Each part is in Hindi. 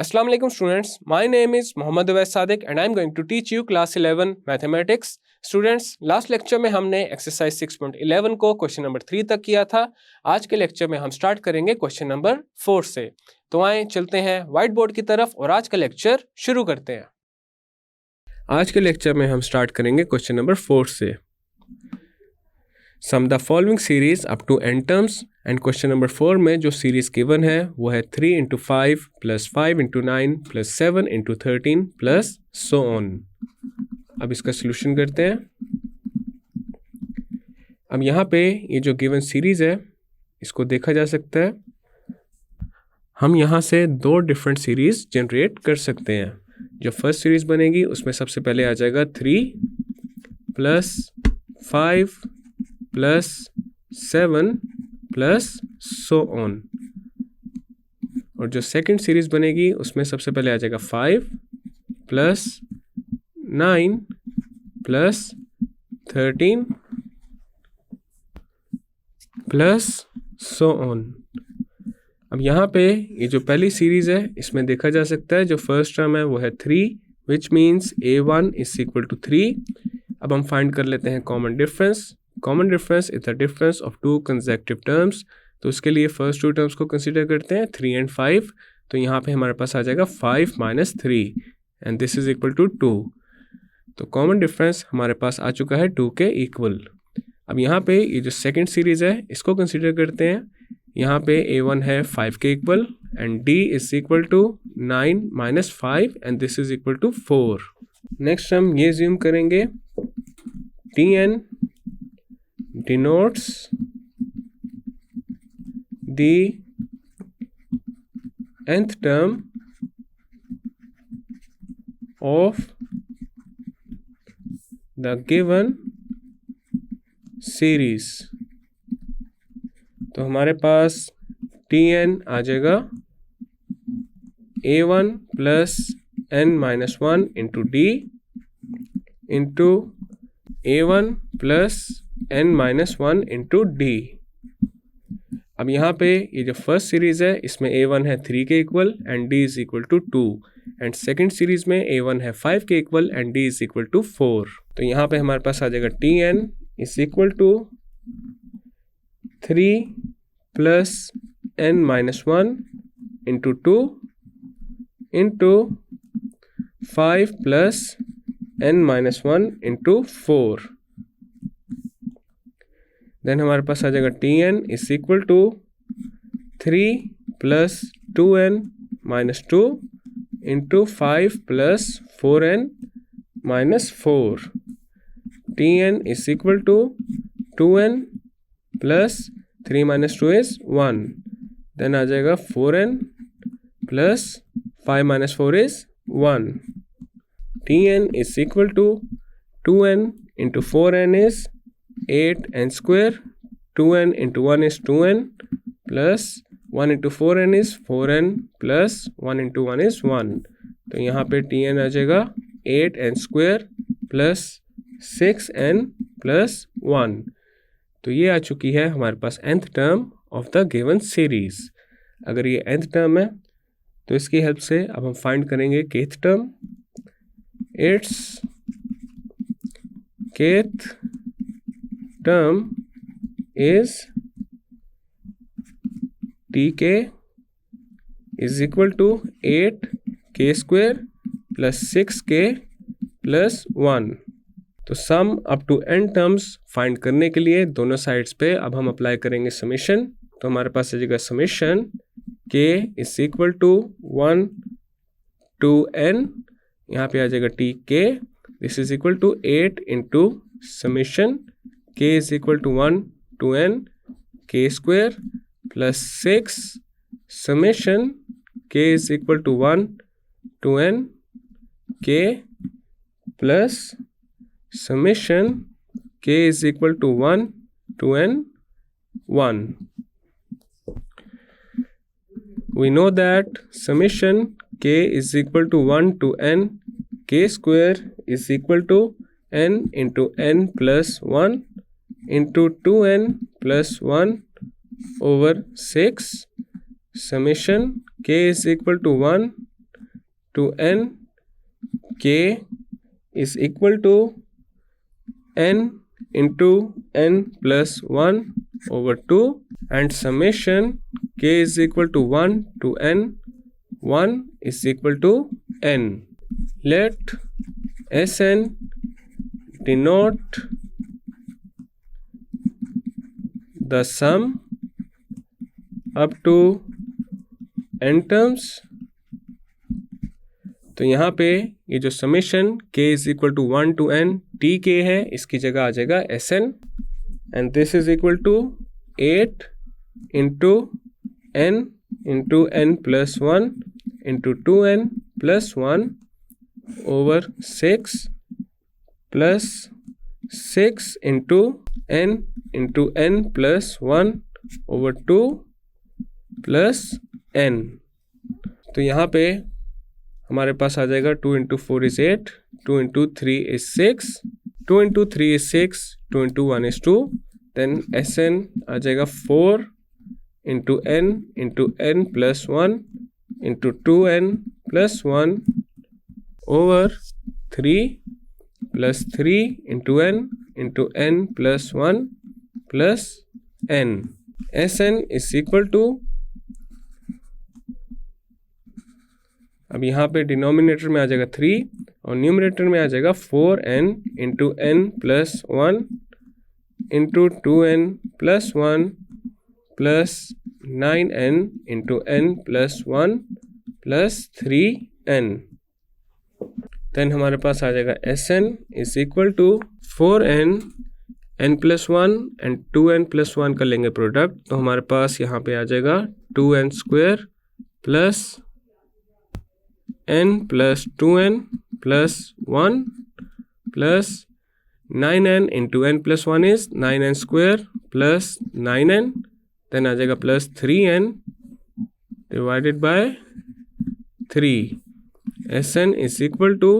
Assalamu alaikum students, my name is Mohammad Uwais Sadiq and I am going to teach you class 11 mathematics. Students, last lecture में हमने एक्सरसाइज 6.11 को क्वेश्चन नंबर 3 तक किया था। आज के लेक्चर में हम स्टार्ट करेंगे क्वेश्चन नंबर 4 से। तो आए चलते हैं व्हाइट बोर्ड की तरफ और आज का लेक्चर शुरू करते हैं। आज के लेक्चर में हम स्टार्ट करेंगे क्वेश्चन नंबर 4 से। Sum the following series up to n terms and question number 4 में जो सीरीज गिवन है वो है 3 into 5 plus 5 into 9 plus 7 into 13 plus so on। अब इसका सोल्यूशन करते हैं। अब यहाँ पे ये जो गिवन सीरीज है इसको देखा जा सकता है। हम यहाँ से दो डिफरेंट सीरीज जनरेट कर सकते हैं। जो फर्स्ट सीरीज बनेगी उसमें सबसे पहले आ जाएगा 3 plus 5 plus 7 plus so on, और जो सेकंड सीरीज बनेगी उसमें सबसे पहले आ जाएगा 5 plus 9 plus 13 plus so on. अब यहाँ पे ये जो पहली सीरीज है इसमें देखा जा सकता है जो फर्स्ट टर्म है वो है 3 which means a1 is equal to 3। अब हम फाइंड कर लेते हैं common difference. Common difference is the difference of two consecutive terms. तो उसके लिए फर्स्ट टू टर्म्स को कंसीडर करते हैं 3 and 5। तो यहाँ पे हमारे पास आ जाएगा 5 minus 3 and this is equal to 2। तो कॉमन डिफरेंस हमारे पास आ चुका है 2 के इक्वल। अब यहाँ पे ये जो सेकंड सीरीज है इसको कंसीडर करते हैं। यहाँ पे a1 है 5 के equal and d is equal to 9 minus 5 and this is equal to 4। Next हम ये ज्यूम करेंगे tn denotes the nth term of the given series। तो हमारे पास tn आ जाएगा a1 plus n minus 1 into d into a1 plus n minus 1 into d। अब यहाँ पे ये जो फर्स्ट सीरीज है इसमें a1 है 3 के equal and d is equal to 2 and second series में a1 है 5 के equal and d is equal to 4। तो यहाँ पे हमारे पास आ जाएगा tn is equal to 3 plus n minus 1 into 2 into 5 plus n minus 1 into 4। Then हमारे पास आ जाएगा tn is equal to 3 plus 2n minus 2 into 5 plus 4n minus 4। tn is equal to 2n plus 3 minus 2 is 1। Then आ जाएगा 4n plus 5 minus 4 is 1। tn is equal to 2n into 4n is 8n square, 2n into 1 is 2n plus 1 into 4n is 4n plus 1 into 1 is 1। तो यहाँ पे tn आ जाएगा 8n square plus 6n plus 1। तो ये आ चुकी है हमारे पास nth term of the given series। अगर ये nth term है तो इसकी हेल्प से अब हम फाइंड करेंगे kth term। It's kth term is tk is equal to 8k square plus 6k plus 1। तो sum up to n terms find करने के लिए दोनों साइड्स पे अब हम अप्लाई करेंगे समेशन। तो हमारे पास आ जाएगा summation k is equal to 1 to n, यहाँ पे आ जाएगा tk this is equal to 8 into summation k is equal to 1 to n k square plus 6 summation k is equal to 1 to n k plus summation k is equal to 1 to n 1। We know that summation k is equal to 1 to n k square is equal to n into n plus 1 into 2n plus 1 over 6 summation k is equal to 1 to n, k is equal to n into n plus 1 over 2, and summation k is equal to 1 to n, 1 is equal to n. Let Sn denote the sum up to n terms. तो यहाँ पे ये जो summation k is equal to 1 to n T K है, इसकी जगह आ जाएगा Sn, and this is equal to 8 into n plus 1 into 2n plus 1 over 6 plus 6 into n plus 1 over 2 plus n. तो यहाँ पे हमारे पास आ जाएगा 2 into 4 is 8, 2 into 3 is 6, 2 into 3 is 6, 2 into 1 is 2, then Sn आ जाएगा 4 into n plus 1 into 2n plus 1 over 3 plus 3 into n plus 1 plus n. Sn is equal to, अब यहाँ पे डिनोमिनेटर में आ जाएगा 3 और न्यूमरेटर में आ जाएगा 4n into n plus 1 into 2n plus 1 plus 9n into n plus 1 plus 3n. Then हमारे पास आ जाएगा Sn is equal to 4n n plus 1 and 2n plus 1 कर लेंगे प्रोडक्ट, तो हमारे पास यहाँ पे आ जाएगा 2n square plus n plus 2n plus 1 plus 9n into n plus 1 is 9n square plus 9n, then आ जाएगा plus 3n divided by 3. Sn is equal to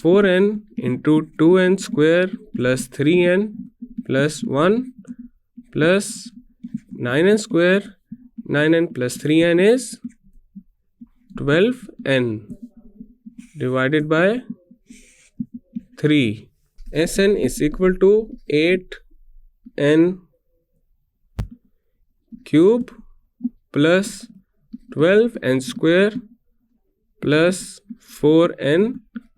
4n into 2n square plus 3n plus 1 plus 9n square, 9n plus 3n is 12n divided by 3. Sn is equal to 8n cube plus 12n square plus 4n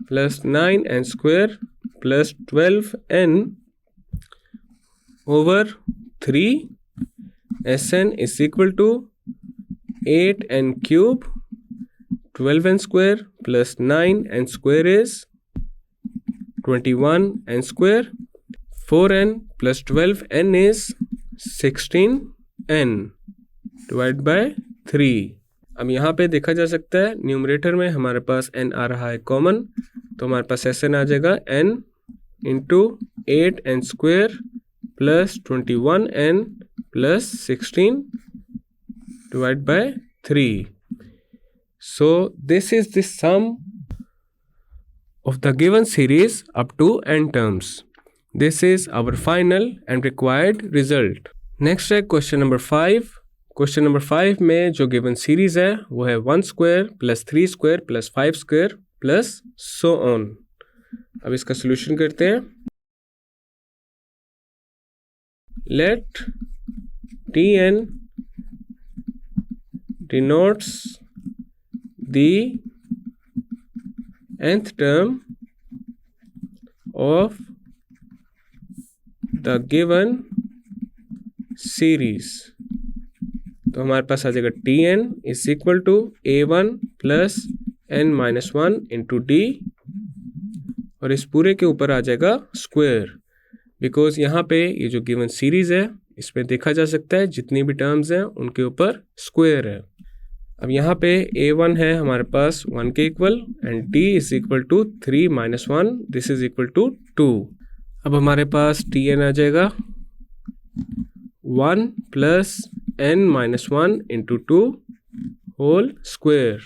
plus 9n square plus 12n over 3. Sn is equal to 8n cube 12n square plus 9n square is 21n square, 4n plus 12n is 16n divided by 3. अब यहाँ पे देखा जा सकता है न्यूमरेटर में हमारे पास n आ रहा है कॉमन, तो हमारे पास Sn आ जाएगा n into 8n square plus 21n plus 16 divided by 3. So this is the sum of the given series up to n terms. This is our final and required result. Next है क्वेश्चन नंबर 5. क्वेश्चन नंबर 5 में जो गिवन सीरीज है वो है 1 square plus 3 square plus 5 square plus so on. अब इसका सोल्यूशन करते हैं. Let Tn denotes the nth term of the given series. तो हमारे पास आ जाएगा Tn is equal to a1 plus n minus 1 into D, और इस पूरे के ऊपर आ जाएगा स्क्वायर, बिकॉज यहाँ पे ये जो गिवन सीरीज है इसमें देखा जा सकता है जितनी भी टर्म्स हैं उनके ऊपर स्क्वायर है. अब यहाँ पे a1 है हमारे पास 1 के equal and d is equal to 3 minus 1, this is equal to 2. अब हमारे पास Tn आ जाएगा 1 plus n minus 1 into 2 whole square.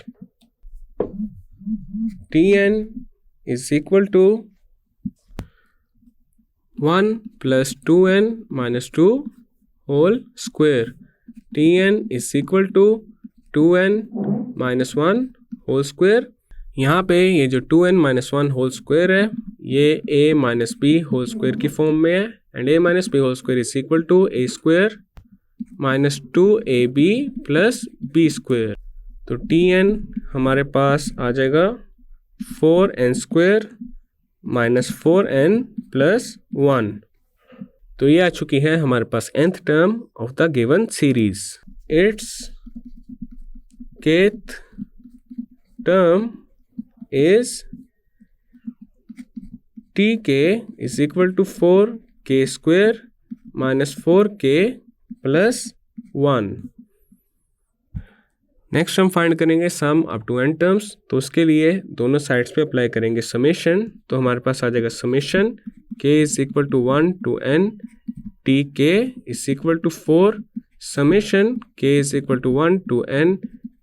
Tn is equal to 1 plus 2n minus 2 whole square. Tn is equal to 2n minus 1 whole square. यहाँ पे ये जो 2n माइनस 1 होल स्क्वायर है ये a minus B whole square की फॉर्म में है, and a minus B whole square is equal to a square minus 2ab plus b square. तो tn हमारे पास आ जाएगा 4n square minus 4n plus 1। तो ये आ चुकी है हमारे पास nth term of the given series. It's kth term is tk is equal to 4k square minus 4k plus 1। Next हम फाइंड करेंगे sum up to n terms. तो उसके लिए दोनों साइड्स पे अप्लाई करेंगे समेशन। तो हमारे पास आ जाएगा summation k is equal to 1 to n tk is equal to 4 summation k is equal to 1 to n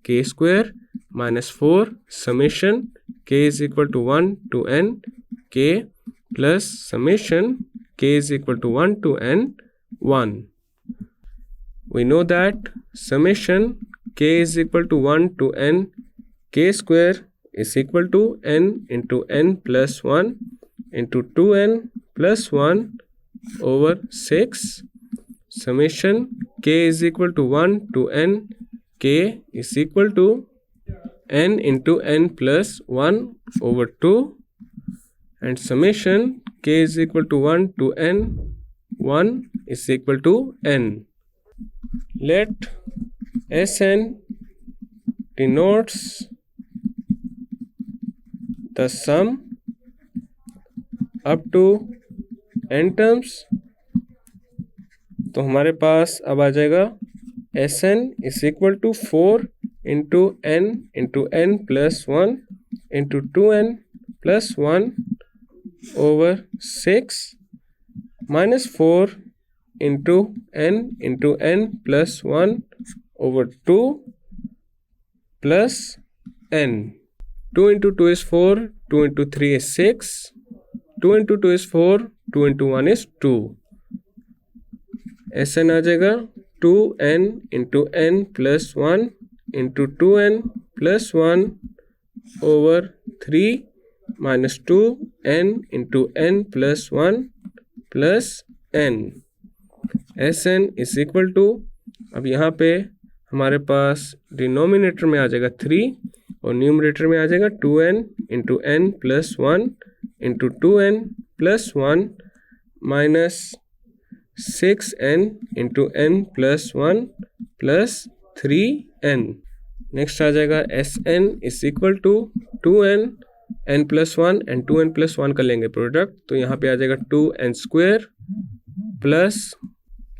k square minus 4 summation k is equal to 1 to n k plus summation k is equal to 1 to n 1। We know that summation k is equal to 1 to n k square is equal to n into n plus 1 into 2n plus 1 over 6 summation k is equal to 1 to n k is equal to n into n plus 1 over 2 and summation k is equal to 1 to n 1 is equal to n. Let Sn denotes the sum up to n terms। तो हमारे पास अब आ जाएगा Sn is equal to 4 into n plus 1 into 2n plus 1 over 6 minus 4 into n plus 1 over 2 plus n। 2 into 2 is 4, 2 into 3 is 6, 2 into 2 is 4, 2 into 1 is 2। Sn आ जाएगा 2n into n plus 1 into 2n plus 1 over 3 minus 2n into n plus 1 plus n। Sn is equal to, अब यहाँ पे हमारे पास डिनोमिनेटर में आ जाएगा 3 और न्यूमरेटर में आ जाएगा 2n into n plus 1 into 2n plus 1 minus 6n into n plus 1 plus 3n। Next आ जाएगा Sn is equal to 2n n plus 1 and 2n plus 1 कर लेंगे प्रोडक्ट। तो यहाँ पे आ जाएगा 2n square plus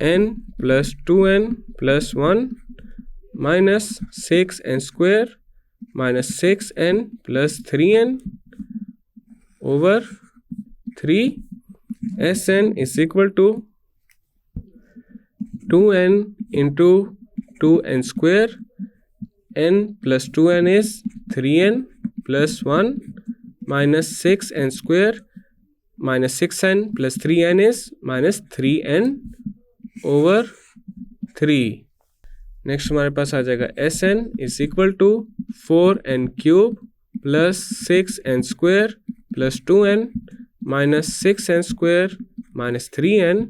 n plus 2n plus 1 minus 6n square minus 6n plus 3n over 3। Sn is equal to 2n into 2n square, n plus 2n is 3n plus 1 minus 6n square minus 6n plus 3n is minus 3n over 3। Next हमारे पास आ जाएगा Sn is equal to 4n cube plus 6n square plus 2n minus 6n square minus 3n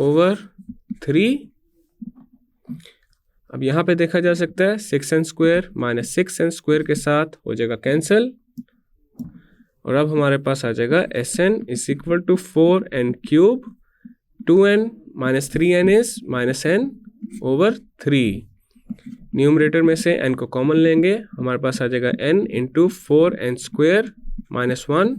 over 3। अब यहाँ पे देखा जा सकता है 6n square minus 6n square के साथ हो जाएगा कैंसिल, और अब हमारे पास आ जाएगा Sn is equal to 4n cube 2n minus 3n is minus n over 3। Numerator में से n को कॉमन लेंगे, हमारे पास आ जाएगा n into 4n square minus 1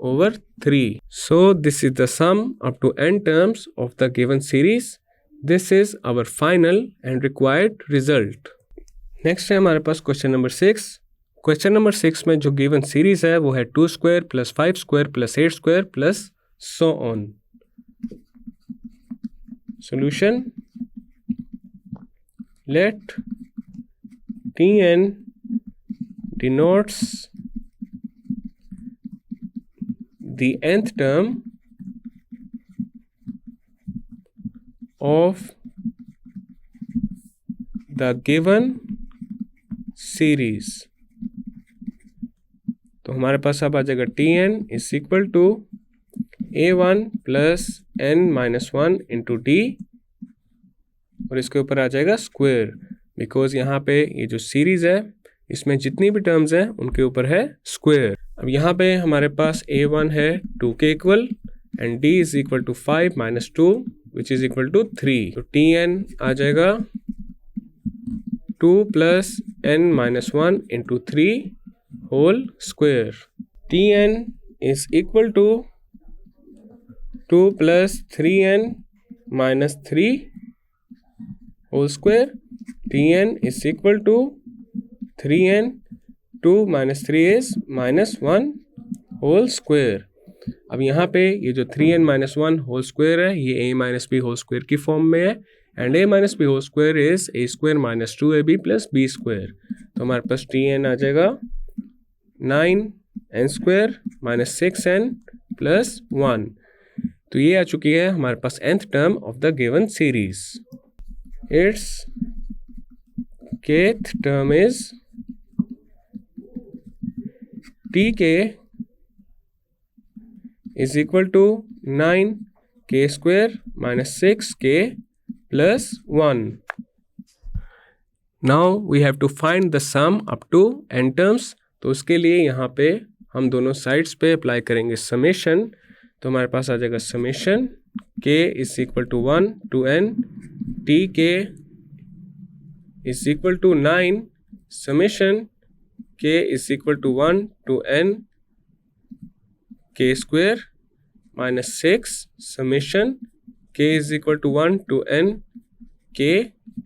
over 3. So this is the sum up to n terms of the given series. This is our final and required result. Next है हमारे पास क्वेश्चन नंबर 6. क्वेश्चन नंबर 6 में जो गिवन सीरीज है वो है 2 square plus 5 square plus 8 square plus so on. Solution: let Tn denotes the nth term of the given series. हमारे पास अब आ जाएगा Tn is equal to A1 plus n-1 into D, और इसके ऊपर आ जाएगा स्क्वायर, बिकॉज यहाँ पे ये जो सीरीज है इसमें जितनी भी टर्म्स हैं उनके ऊपर है स्क्वायर। अब यहाँ पे हमारे पास A1 है 2 के equal and D is equal to 5 minus 2 which is equal to 3, तो Tn आ जाएगा 2 plus n-1 into 3 whole square. Tn is equal to 2 plus 3n minus 3 whole square. Tn is equal to 3n, 2 minus 3 is minus 1 whole square. अब यहाँ पे ये जो 3n minus 1 whole square है ये a minus b whole square की फॉर्म में है, and a minus b whole square is a square minus 2ab plus b square। तो हमारे पास Tn आ जाएगा 9n square minus 6n plus 1। तो ये आ चुकी है हमारे पास nth term of the given series. Its kth term is Tk is equal to 9k square minus 6k plus 1. Now we have to find the sum up to n terms। तो उसके लिए यहाँ पे हम दोनों साइड्स पे अप्लाई करेंगे समेशन। तो हमारे पास आ जाएगा summation k is equal to 1 to n Tk is equal to 9 summation k is equal to 1 to n k square minus 6 summation k is equal to 1 to n k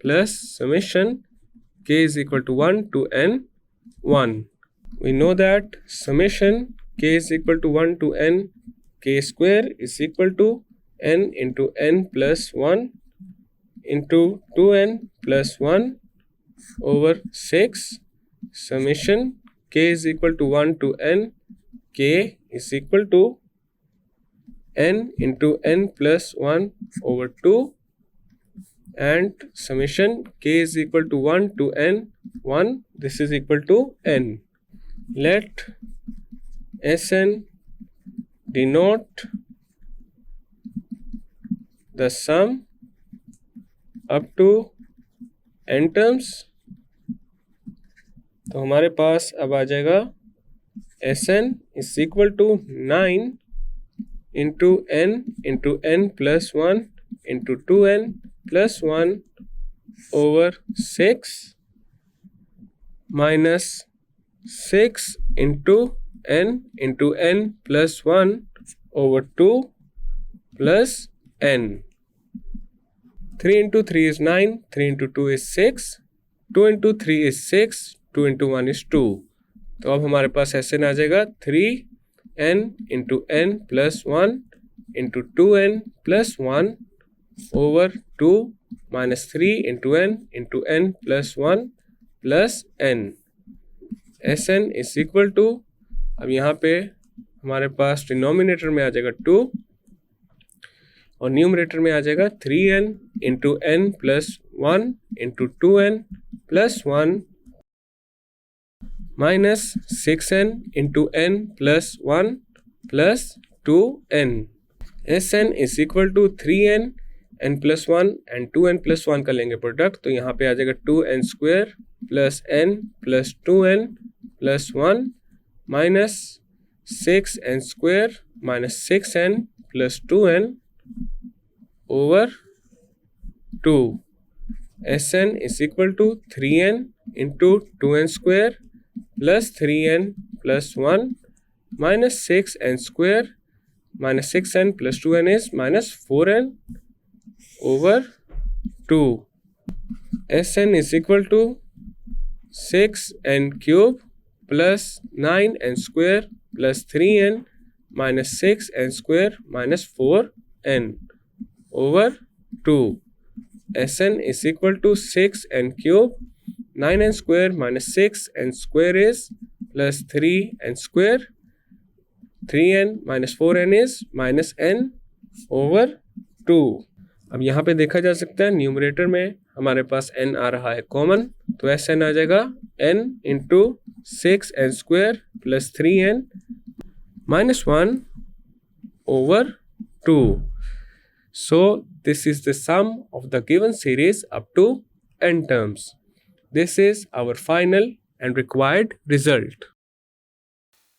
plus summation k is equal to 1 to n 1. We know that summation k is equal to 1 to n k square is equal to n into n plus 1 into 2n plus 1 over 6 summation k is equal to 1 to n k is equal to n into n plus 1 over 2 and summation k is equal to 1 to n 1, this is equal to n. Let Sn denote the sum up to n terms। तो हमारे पास अब आ जाएगा Sn is equal to 9 into n plus 1 into 2n plus 1 over 6 minus 6 into n plus 1 over 2 plus n। 3 into 3 is 9, 3 into 2 is 6, 2 into 3 is 6, 2 into 1 is 2। तो अब हमारे पास Sn आ जाएगा 3n into n plus 1 into 2n plus 1 over 2 minus 3 into n plus 1 plus n। Sn is equal to, अब यहाँ पे हमारे पास डिनोमिनेटर में आ जाएगा 2 और न्यूमरेटर में आ जाएगा 3n into n plus 1 into 2n plus 1 minus 6n into n plus 1 plus 2n। Sn is equal to 3n n plus 1 and 2n plus 1 का लेंगे प्रोडक्ट, तो यहाँ पे आ जाएगा 2n square plus n plus 2n plus 1 minus 6n square minus 6n plus 2n over 2। Sn is equal to 3n into 2n square plus 3n plus 1 minus 6n square minus 6n plus 2n is minus 4n over 2। Sn is equal to 6n cube plus 9n square plus 3n minus 6n square minus 4n over 2। Sn is equal to 6n cube, 9n square minus 6n square is plus 3n square, 3n minus 4n is minus n over 2। अब यहाँ पे देखा जा सकता है न्यूमरेटर में हमारे पास n आ रहा है कॉमन, तो Sn आ जाएगा n into 6n square plus 3n minus 1 over 2. So this is the sum of the given series up to n terms. This is our final and required result.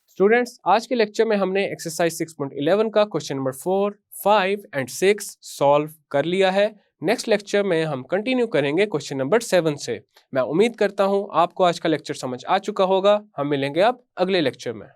Students, आज के लेक्चर में हमने एक्सरसाइज 6.11 का क्वेश्चन नंबर 4, 5 एंड 6 सॉल्व कर लिया है। नेक्स्ट लेक्चर में हम कंटिन्यू करेंगे क्वेश्चन नंबर 7 से। मैं उम्मीद करता हूं आपको आज का लेक्चर समझ आ चुका होगा। हम मिलेंगे अब अगले लेक्चर में।